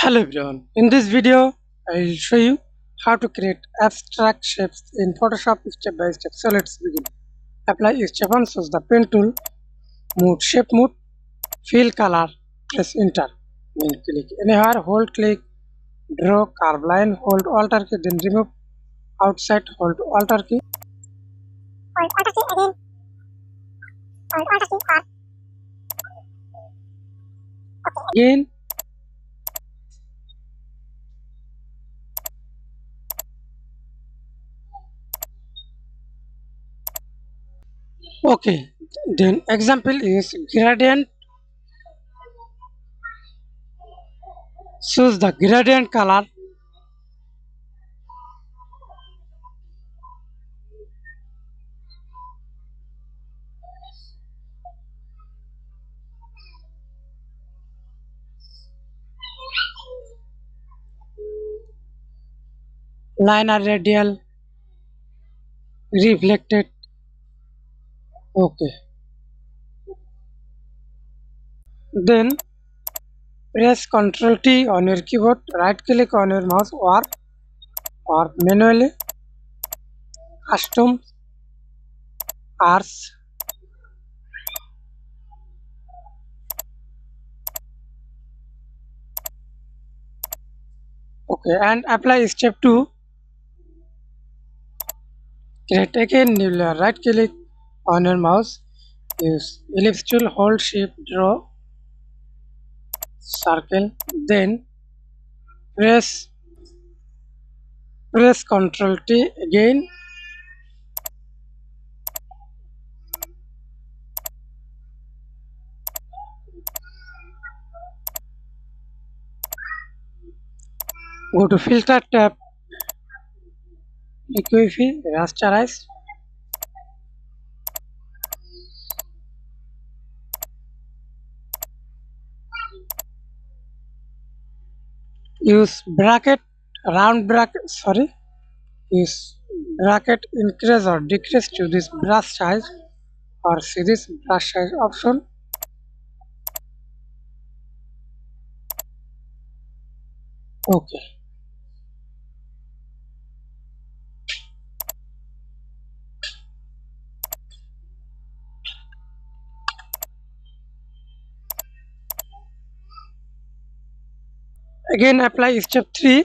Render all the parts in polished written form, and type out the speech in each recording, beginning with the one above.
Hello everyone, in this video I will show you how to create abstract shapes in Photoshop step by step. So let's begin. Apply step 1, choose the pen tool, move shape mode, fill color, press enter, then click anywhere, hold click, draw curve line, hold Alt key, then remove outside, hold Alt key, hold Alt key again, hold Alt key or again. Okay, then example is gradient. Choose the gradient color, line or radial, reflected. Okay, then press Ctrl T on your keyboard, right click on your mouse or manually custom arcs. Okay, and apply step 2. Create again new layer, right click on your mouse, use ellipse tool, hold shape, draw circle, then press Ctrl T again. Go to filter tab, Liquify, rasterize. Use bracket, use bracket increase or decrease to this brush size or see this brush size option. Okay. Again apply step 3.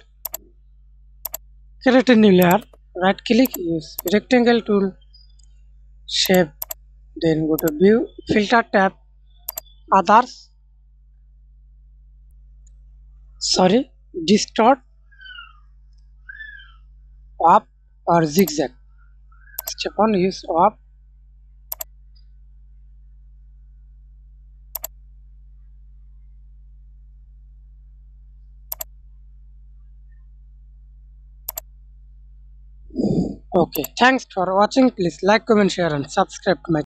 Create a new layer. Right click, use rectangle tool, shape, then go to view, filter tab, others, distort, up or zigzag. Step 1, use up. Okay, thanks for watching. Please like, comment, share and subscribe to my